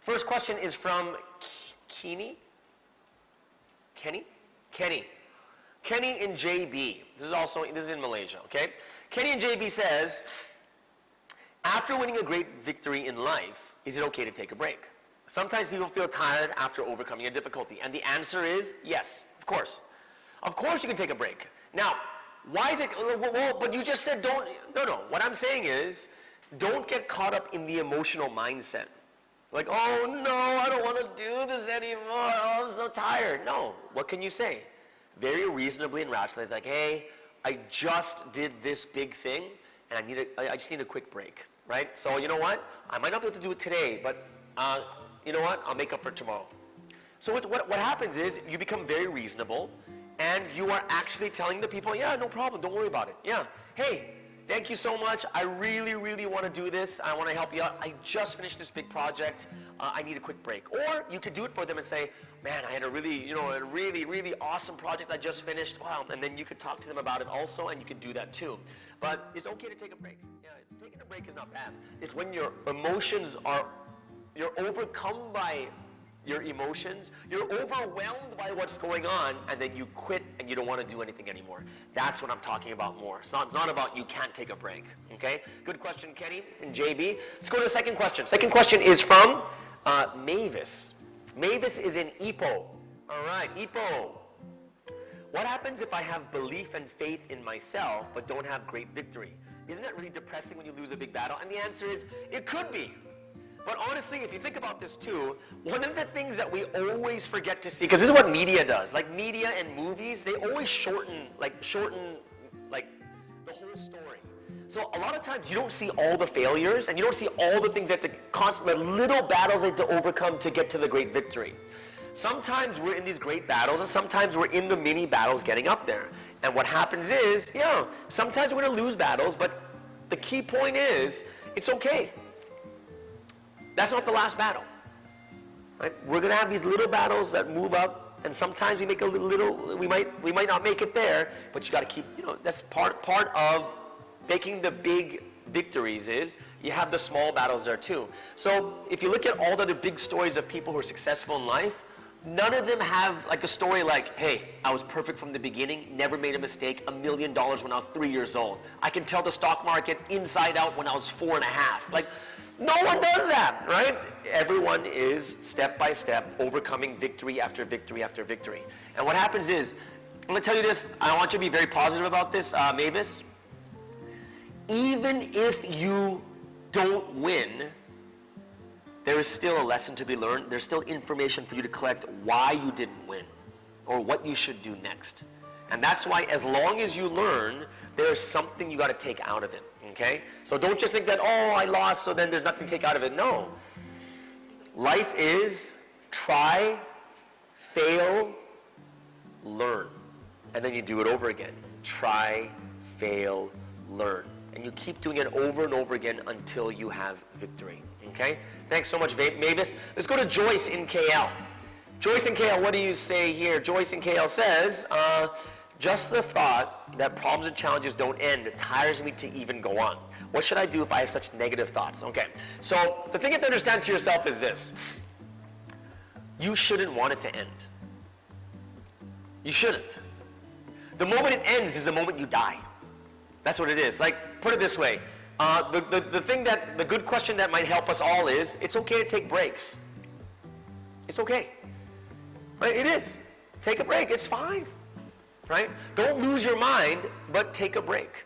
First question is from Kenny in JB. This is in Malaysia, okay? Kenny in JB says, after winning a great victory in life, is it okay to take a break? Sometimes people feel tired after overcoming a difficulty, and the answer is yes, of course. Of course you can take a break. Now, why is it, well, but you just said don't, no. What I'm saying is, don't get caught up in the emotional mindset. Like, oh no, I don't want to do this anymore, oh, I'm so tired. No, what can you say? Very reasonably and rationally, it's like, hey, I just did this big thing, and I just need a quick break, right? So you know what? I might not be able to do it today, but you know what? I'll make up for it tomorrow. So what happens is, you become very reasonable, and you are actually telling the people, yeah, no problem, don't worry about it. Yeah, hey, thank you so much. I really, really want to do this. I want to help you out. I just finished this big project. I need a quick break. Or you could do it for them and say, man, I had a really, really awesome project I just finished. Wow. And then you could talk to them about it also, and you could do that too. But it's okay to take a break. Yeah, taking a break is not bad. It's when your emotions you're overcome by your emotions, you're overwhelmed by what's going on, and then you quit and you don't want to do anything anymore. That's what I'm talking about more. It's not about you can't take a break, okay? Good question, Kenny and JB. Let's go to the second question. Second question is from Mavis. Mavis is in Ipoh. All right, Ipoh. What happens if I have belief and faith in myself but don't have great victory? Isn't that really depressing when you lose a big battle? And the answer is, it could be. But honestly, if you think about this too, one of the things that we always forget to see, because this is what media does, like media and movies, they always shorten the whole story. So a lot of times you don't see all the failures, and you don't see all the things that the little battles they have to overcome to get to the great victory. Sometimes we're in these great battles, and sometimes we're in the mini battles getting up there. And what happens is, sometimes we're going to lose battles, but the key point is, it's okay. That's not the last battle, right? We're going to have these little battles that move up, and sometimes we make we might not make it there, but you got to keep, that's part of making the big victories is you have the small battles there too. So if you look at all the other big stories of people who are successful in life, none of them have like a story like, hey, I was perfect from the beginning, never made a mistake, $1 million when I was 3 years old. I can tell the stock market inside out when I was 4.5. Like, no one does that, right? Everyone is step by step overcoming victory after victory after victory. And what happens is, I'm going to tell you this, I want you to be very positive about this, Mavis. Even if you don't win, there is still a lesson to be learned. There's still information for you to collect why you didn't win or what you should do next. And that's why as long as you learn, there is something you got to take out of it. Okay? So don't just think that, oh, I lost, so then there's nothing to take out of it. No. Life is try, fail, learn. And then you do it over again. Try, fail, learn. And you keep doing it over and over again until you have victory. Okay? Thanks so much, Mavis. Let's go to Joyce in KL. Joyce in KL, what do you say here? Joyce in KL says, just the thought that problems and challenges don't end tires me to even go on. What should I do if I have such negative thoughts? Okay, so the thing you have to understand to yourself is this. You shouldn't want it to end. You shouldn't. The moment it ends is the moment you die. That's what it is. Like, put it this way. The good question that might help us all is, it's okay to take breaks. It's okay. Right? It is. Take a break. It's fine. Right? Don't lose your mind, but take a break.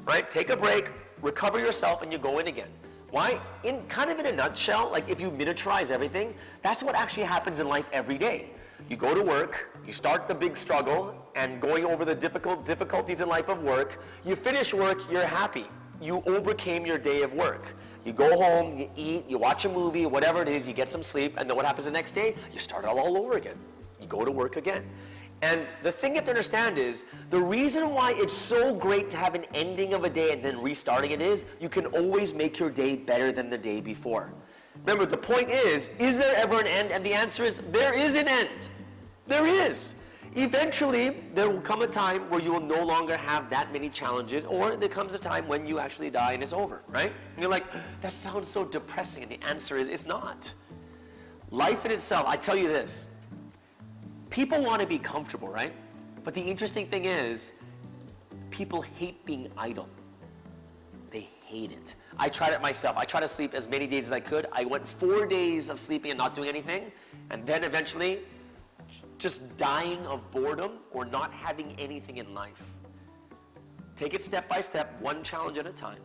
Right? Take a break, recover yourself, and you go in again. Why? In a nutshell, like if you miniaturize everything, that's what actually happens in life every day. You go to work, you start the big struggle, and going over the difficulties in life of work, you finish work, you're happy. You overcame your day of work. You go home, you eat, you watch a movie, whatever it is, you get some sleep, and then what happens the next day? You start it all over again. You go to work again. And the thing you have to understand is, the reason why it's so great to have an ending of a day and then restarting it is, you can always make your day better than the day before. Remember, the point is there ever an end? And the answer is, there is an end. There is. Eventually, there will come a time where you will no longer have that many challenges, or there comes a time when you actually die and it's over, right? And you're like, that sounds so depressing, and the answer is, it's not. Life in itself, I tell you this, people want to be comfortable, right? But the interesting thing is, people hate being idle. They hate it. I tried it myself. I tried to sleep as many days as I could. I went 4 days of sleeping and not doing anything, and then eventually just dying of boredom or not having anything in life. Take it step by step, one challenge at a time.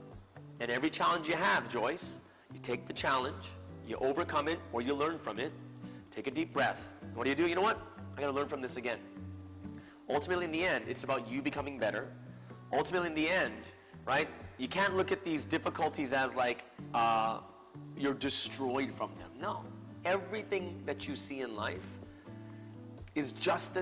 And every challenge you have, Joyce, you take the challenge, you overcome it, or you learn from it. Take a deep breath. What do? You know what? I got to learn from this again. Ultimately, in the end, it's about you becoming better. Ultimately, in the end, right, you can't look at these difficulties as like you're destroyed from them. No. Everything that you see in life is just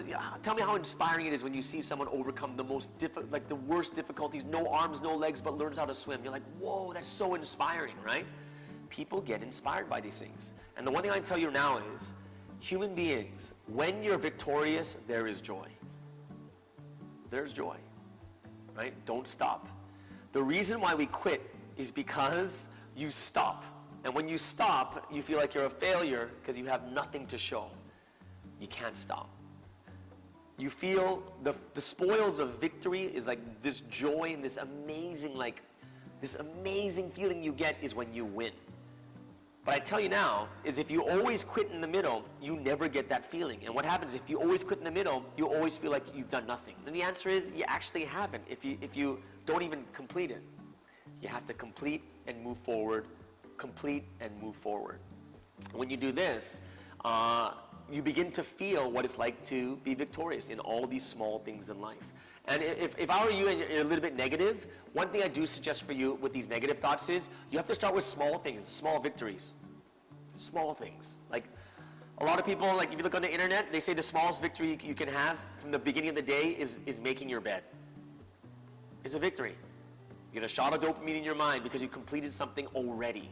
tell me how inspiring it is when you see someone overcome the most like the worst difficulties, no arms, no legs, but learns how to swim. You're like, whoa, that's so inspiring, right? People get inspired by these things. And the one thing I can tell you now is, human beings, when you're victorious, there is joy. There's joy, right? Don't stop. The reason why we quit is because you stop. And when you stop, you feel like you're a failure because you have nothing to show. You can't stop. You feel the spoils of victory is like this joy and this amazing feeling you get is when you win. But I tell you now, is if you always quit in the middle, you never get that feeling. And what happens if you always quit in the middle, you always feel like you've done nothing. And the answer is, you actually haven't if you don't even complete it. You have to complete and move forward, complete and move forward. When you do this, you begin to feel what it's like to be victorious in all these small things in life. And if I were you and you're a little bit negative, one thing I do suggest for you with these negative thoughts is you have to start with small things, small victories. Small things. Like a lot of people, like if you look on the internet, they say the smallest victory you can have from the beginning of the day is making your bed. It's a victory. You get a shot of dopamine in your mind because you completed something already.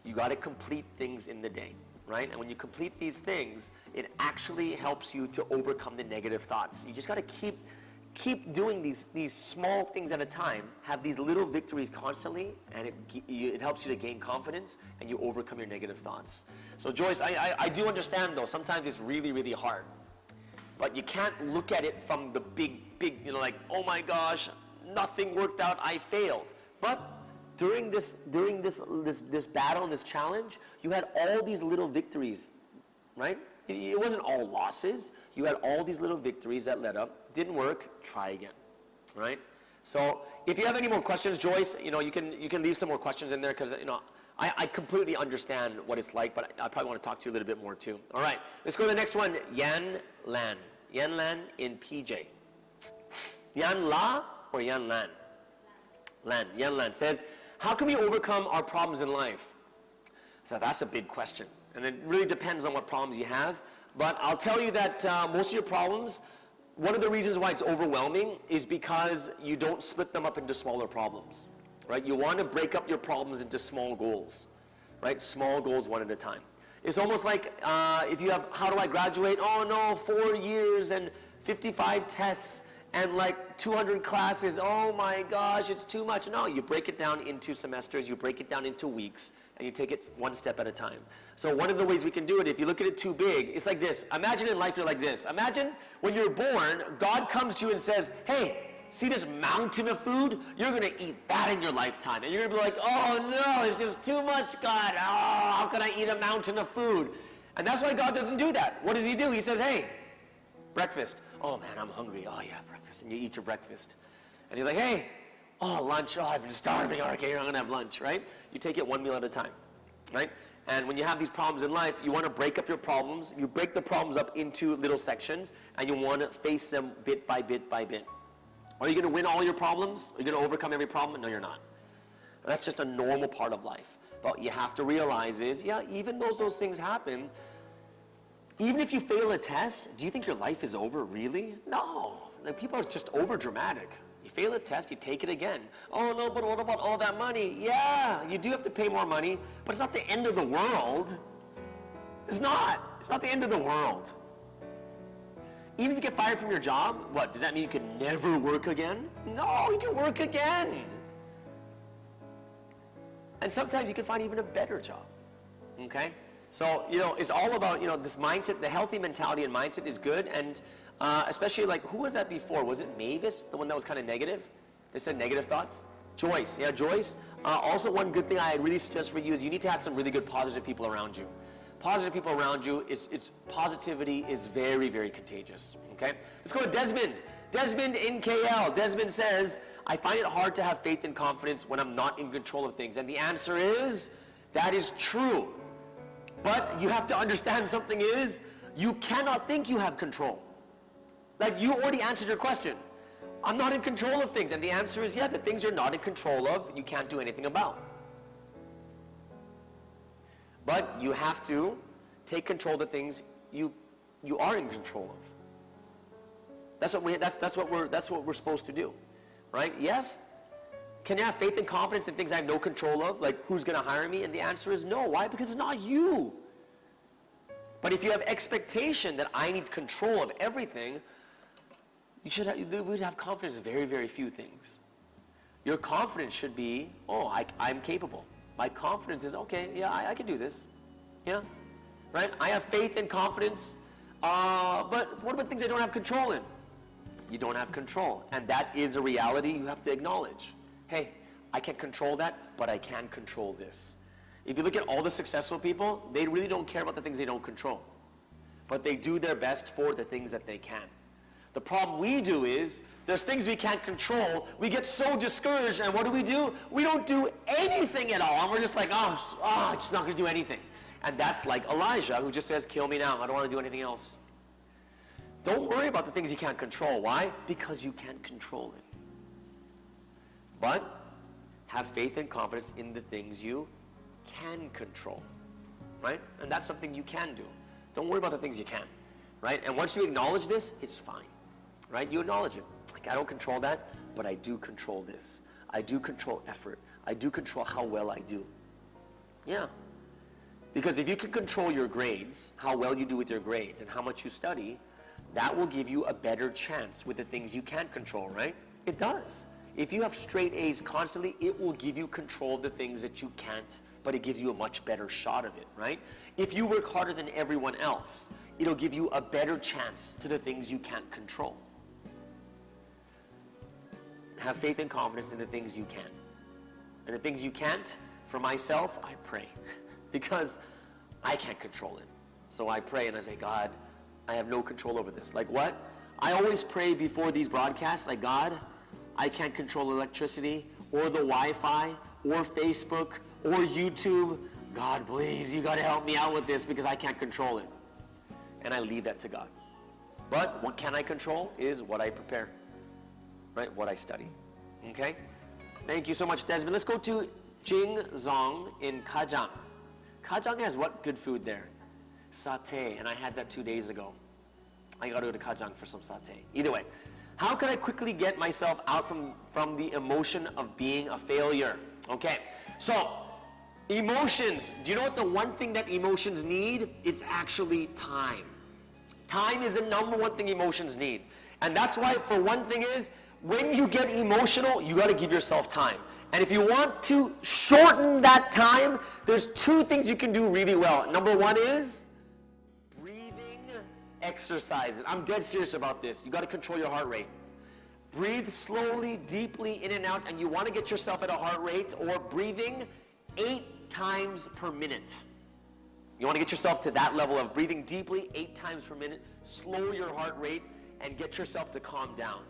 You got to complete things in the day, right? And when you complete these things, it actually helps you to overcome the negative thoughts. You just got to keep doing these small things at a time, have these little victories constantly, and it helps you to gain confidence and you overcome your negative thoughts. So Joyce, I do understand though, sometimes it's really, really hard. But you can't look at it from the big, like, oh my gosh, nothing worked out, I failed. But during this battle and this challenge, you had all these little victories, right? It wasn't all losses. You had all these little victories that led up. Didn't work, try again, right? So if you have any more questions, Joyce, you can leave some more questions in there because, I completely understand what it's like, but I probably want to talk to you a little bit more too. All right, let's go to the next one. Yan Lan. Yan Lan in PJ. Yan La or Yan Lan? Lan. Yan Lan says, how can we overcome our problems in life? So that's a big question. And it really depends on what problems you have. But I'll tell you that most of your problems, one of the reasons why it's overwhelming is because you don't split them up into smaller problems, right? You want to break up your problems into small goals, right? Small goals one at a time. It's almost like if you have, how do I graduate? Oh no, 4 years and 55 tests and like 200 classes. Oh my gosh, it's too much. No, you break it down into semesters, you break it down into weeks, and you take it one step at a time. So one of the ways we can do it, if you look at it too big, it's like this. Imagine in life you're like this. Imagine when you're born, God comes to you and says, hey, see this mountain of food? You're going to eat that in your lifetime. And you're going to be like, oh no, it's just too much, God. Oh, how can I eat a mountain of food? And that's why God doesn't do that. What does he do? He says, hey, breakfast. Oh man, I'm hungry. Oh yeah, breakfast. And you eat your breakfast. And he's like, hey, oh, lunch. Oh, I've been starving. Okay, I'm going to have lunch, right? You take it one meal at a time, right? And when you have these problems in life, you want to break up your problems. You break the problems up into little sections, and you want to face them bit by bit by bit. Are you going to win all your problems? Are you going to overcome every problem? No, you're not. That's just a normal part of life. But you have to realize is, yeah, even though those things happen, even if you fail a test, do you think your life is over, really? No. Like, people are just over dramatic. You fail a test, you take it again. Oh no, but what about all that money? Yeah, you do have to pay more money, but it's not the end of the world. It's not. It's not the end of the world. Even if you get fired from your job, what, does that mean you can never work again? No, you can work again. And sometimes you can find even a better job, okay? So, it's all about, this mindset. The healthy mentality and mindset is good. And especially like, who was that before? Was it Mavis, the one that was kind of negative? They said negative thoughts? Joyce. Yeah, Joyce. Also, one good thing I really suggest for you is you need to have some really good positive people around you. Positive people around you, positivity is very, very contagious. Okay? Let's go to Desmond. Desmond in KL. Desmond says, I find it hard to have faith and confidence when I'm not in control of things. And the answer is, that is true. But you have to understand something is, you cannot think you have control. Like, you already answered your question. I'm not in control of things. And the answer is, yeah, the things you're not in control of, you can't do anything about. But you have to take control of the things you are in control of. That's what we're supposed to do. Right? Yes? Can you have faith and confidence in things I have no control of? Like, who's going to hire me? And the answer is no. Why? Because it's not you. But if you have expectation that I need control of everything, we'd have confidence in very, very few things. Your confidence should be, I'm capable. My confidence is, okay, yeah, I can do this. Yeah? Right? I have faith and confidence, but what about things I don't have control in? You don't have control. And that is a reality you have to acknowledge. Hey, I can't control that, but I can control this. If you look at all the successful people, they really don't care about the things they don't control. But they do their best for the things that they can. The problem we do is, there's things we can't control, we get so discouraged, and what do? We don't do anything at all. And we're just like, I'm just not going to do anything. And that's like Elijah, who just says, kill me now, I don't want to do anything else. Don't worry about the things you can't control. Why? Because you can't control it. But have faith and confidence in the things you can control, right? And that's something you can do. Don't worry about the things you can, right? And once you acknowledge this, it's fine, right? You acknowledge it. Like, I don't control that, but I do control this. I do control effort. I do control how well I do. Yeah. Because if you can control your grades, how well you do with your grades, and how much you study, that will give you a better chance with the things you can't control, right? It does. If you have straight A's constantly, it will give you control of the things that you can't, but it gives you a much better shot of it, right? If you work harder than everyone else, it'll give you a better chance to the things you can't control. Have faith and confidence in the things you can. And the things you can't, for myself, I pray. Because I can't control it. So I pray and I say, God, I have no control over this. Like what? I always pray before these broadcasts, like, God, I can't control electricity or the Wi-Fi or Facebook or YouTube. God, please, you got to help me out with this because I can't control it. And I leave that to God. But what can I control is what I prepare, right? What I study. Okay? Thank you so much, Desmond. Let's go to Jing Zong in Kajang. Kajang has what good food there? Satay, and I had that 2 days ago. I got to go to Kajang for some satay. Either way, how can I quickly get myself out from the emotion of being a failure? Okay, so emotions. Do you know what the one thing that emotions need? It's actually time. Time is the number one thing emotions need. And that's why, for one thing is, when you get emotional, you got to give yourself time. And if you want to shorten that time, there's two things you can do really well. Number one is breathing exercises. I'm dead serious about this. You got to control your heart rate. Breathe slowly, deeply in and out, and you want to get yourself at a heart rate or breathing 8 times per minute. You want to get yourself to that level of breathing deeply 8 times per minute, slow your heart rate, and get yourself to calm down,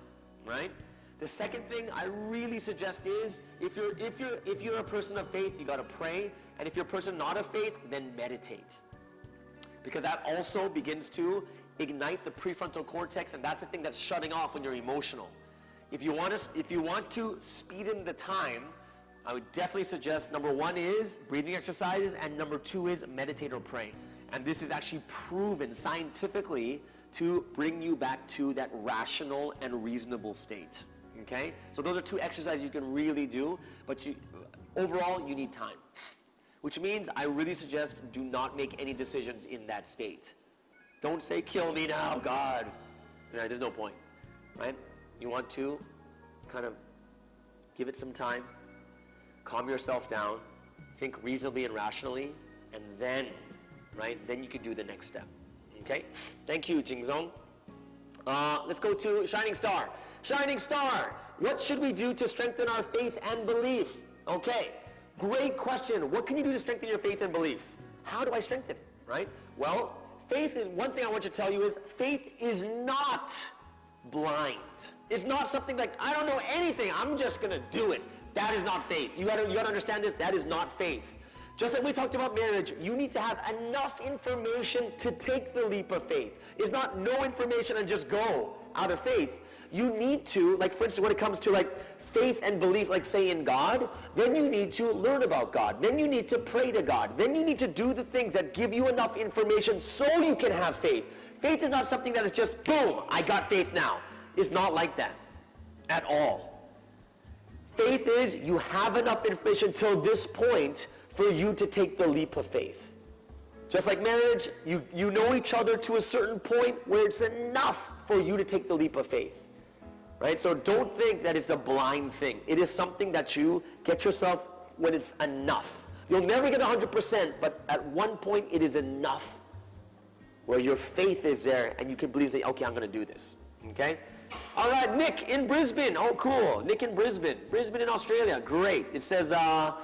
right? The second thing I really suggest is, if you're a person of faith, you got to pray, and if you're a person not of faith, then meditate. Because that also begins to ignite the prefrontal cortex, and that's the thing that's shutting off when you're emotional. If you want to speed in the time, I would definitely suggest number 1 is breathing exercises, and number 2 is meditate or pray. And this is actually proven scientifically to bring you back to that rational and reasonable state. Okay? So those are 2 exercises you can really do, but overall you need time. Which means I really suggest do not make any decisions in that state. Don't say, kill me now, God. There's no point, right? You want to kind of give it some time, calm yourself down, think reasonably and rationally, and then right? Then you could do the next step. Okay? Thank you, Jingzong. Let's go to Shining Star. Shining Star, what should we do to strengthen our faith and belief? Okay, great question. What can you do to strengthen your faith and belief? How do I strengthen it, right? Well, faith is, one thing I want you to tell you is, faith is not blind. It's not something like, I don't know anything, I'm just gonna do it. That is not faith. You gotta understand this, that is not faith. Just like we talked about marriage, you need to have enough information to take the leap of faith. It's not no information and just go out of faith. You need to, like for instance, when it comes to like faith and belief, like say in God, then you need to learn about God. Then you need to pray to God. Then you need to do the things that give you enough information so you can have faith. Faith is not something that is just, boom, I got faith now. It's not like that at all. Faith is you have enough information till this point for you to take the leap of faith. Just like marriage, you know each other to a certain point where it's enough for you to take the leap of faith. Right? So don't think that it's a blind thing. It is something that you get yourself when it's enough. You'll never get 100%, but at one point it is enough where your faith is there and you can believe, say, okay, I'm going to do this. Okay? All right, Nick in Brisbane. Oh, cool. Nick in Brisbane. Brisbane in Australia. Great. It says, I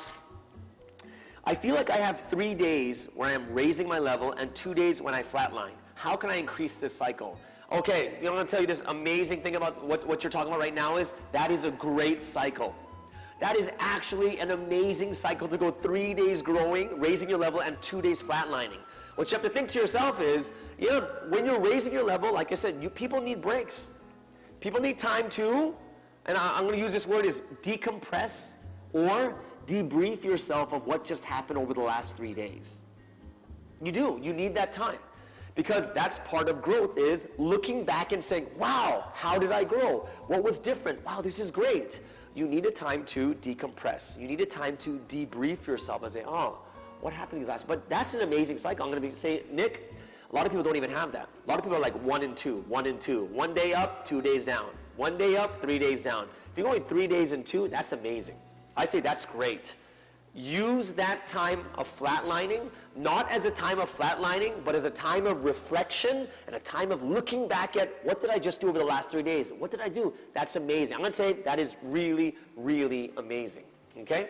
feel like I have 3 days where I am raising my level and 2 days when I flatline. How can I increase this cycle? Okay, I'm going to tell you this amazing thing about what you're talking about right now is that is a great cycle. That is actually an amazing cycle to go 3 days growing, raising your level, and 2 days flatlining. What you have to think to yourself is, when you're raising your level, like I said, people need breaks. People need time to, and I'm going to use this word, is decompress or debrief yourself of what just happened over the last 3 days. You do. You need that time. Because that's part of growth, is looking back and saying, wow, how did I grow? What was different? Wow, this is great. You need a time to decompress. You need a time to debrief yourself and say, oh, what happened these last? But that's an amazing cycle. I'm going to say, Nick, a lot of people don't even have that. A lot of people are like 1 and 2, 1 and 2. 1 day up, 2 days down. 1 day up, 3 days down. If you're going 3 days and 2, that's amazing. I say that's great. Use that time of flatlining, not as a time of flatlining, but as a time of reflection and a time of looking back at what did I just do over the last 3 days? What did I do? That's amazing. I'm going to say that is really, really amazing. Okay?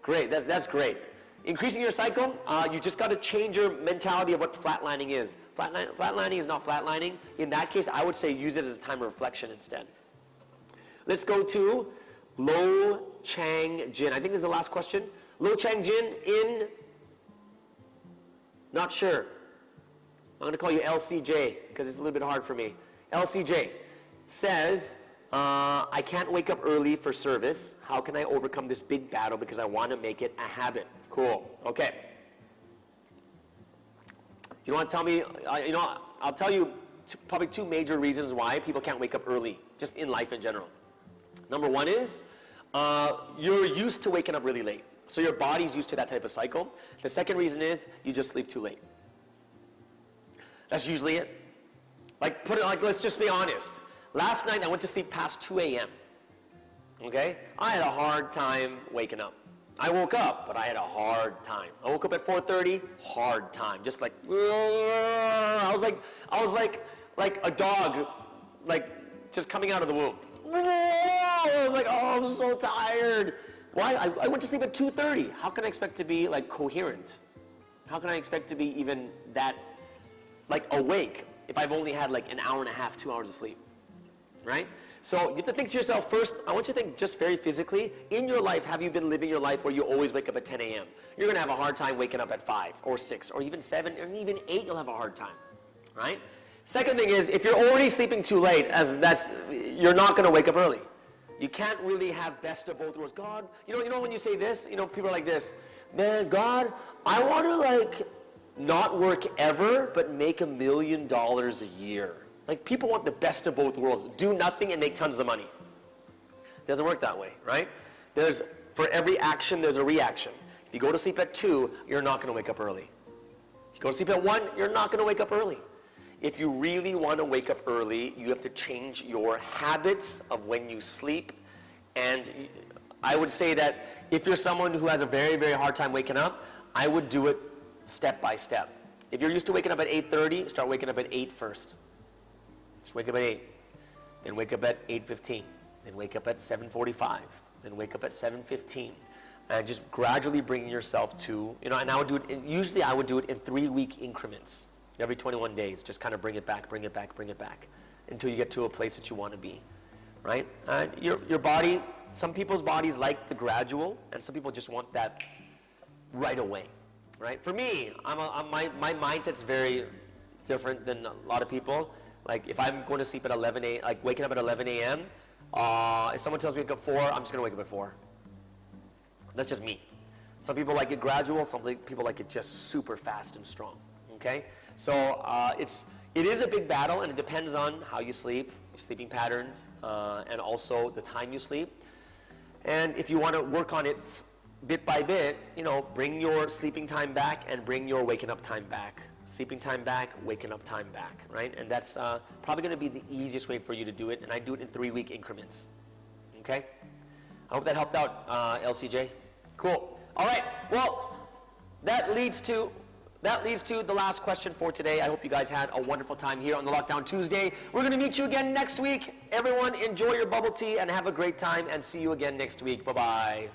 Great. That's great. Increasing your cycle, you just got to change your mentality of what flatlining is. Flatlining is not flatlining. In that case, I would say use it as a time of reflection instead. Let's go to Lo Chang Jin. I think this is the last question. Lo Chang Jin in, not sure. I'm going to call you LCJ because it's a little bit hard for me. LCJ says, I can't wake up early for service. How can I overcome this big battle because I want to make it a habit? Cool. Okay. You want to tell me, I'll tell you probably 2 major reasons why people can't wake up early, just in life in general. Number 1 is, you're used to waking up really late. So your body's used to that type of cycle. The second reason is you just sleep too late. That's usually it. Let's just be honest. Last night I went to sleep past 2 a.m. Okay? I had a hard time waking up. I woke up, but I had a hard time. I woke up at 4:30, hard time. Just like, I was like a dog, just coming out of the womb. I was like, oh, I'm so tired. Why? I went to sleep at 2:30. How can I expect to be coherent? How can I expect to be even that awake if I've only had an hour and a half, 2 hours of sleep? Right? So you have to think to yourself first, I want you to think just very physically, in your life, have you been living your life where you always wake up at 10 a.m.? You're going to have a hard time waking up at 5 or 6 or even 7 or even 8, you'll have a hard time. Right? Second thing is, if you're already sleeping too late, you're not going to wake up early. You can't really have best of both worlds. God, you know when you say this, people are like this, man, God, I want to not work ever, but make $1 million a year. People want the best of both worlds. Do nothing and make tons of money. It doesn't work that way, right? For every action, there's a reaction. If you go to sleep at 2, you're not going to wake up early. If you go to sleep at 1, you're not going to wake up early. If you really want to wake up early, you have to change your habits of when you sleep. And I would say that if you're someone who has a very, very hard time waking up, I would do it step by step. If you're used to waking up at 8:30, start waking up at 8 first. Just wake up at 8. Then wake up at 8:15. Then wake up at 7:45. Then wake up at 7:15. And just gradually bringing yourself to, and I would do it, usually I would do it in 3-week increments. Every 21 days, just kind of bring it back, bring it back, bring it back, until you get to a place that you want to be, right? Your body, some people's bodies like the gradual, and some people just want that right away, right? For me, my mindset's very different than a lot of people. Like if I'm going to sleep at 11 a.m., like waking up at 11 a.m., if someone tells me to wake up 4, I'm just going to wake up at 4. That's just me. Some people like it gradual, some people like it just super fast and strong, okay? So it is a big battle, and it depends on how you sleep, your sleeping patterns, and also the time you sleep. And if you want to work on it bit by bit, bring your sleeping time back and bring your waking up time back. Sleeping time back, waking up time back, right? And that's probably going to be the easiest way for you to do it, and I do it in 3-week increments, okay? I hope that helped out, LCJ. Cool. All right. Well, that leads to the last question for today. I hope you guys had a wonderful time here on the Lockdown Tuesday. We're going to meet you again next week. Everyone, enjoy your bubble tea and have a great time, and see you again next week. Bye-bye.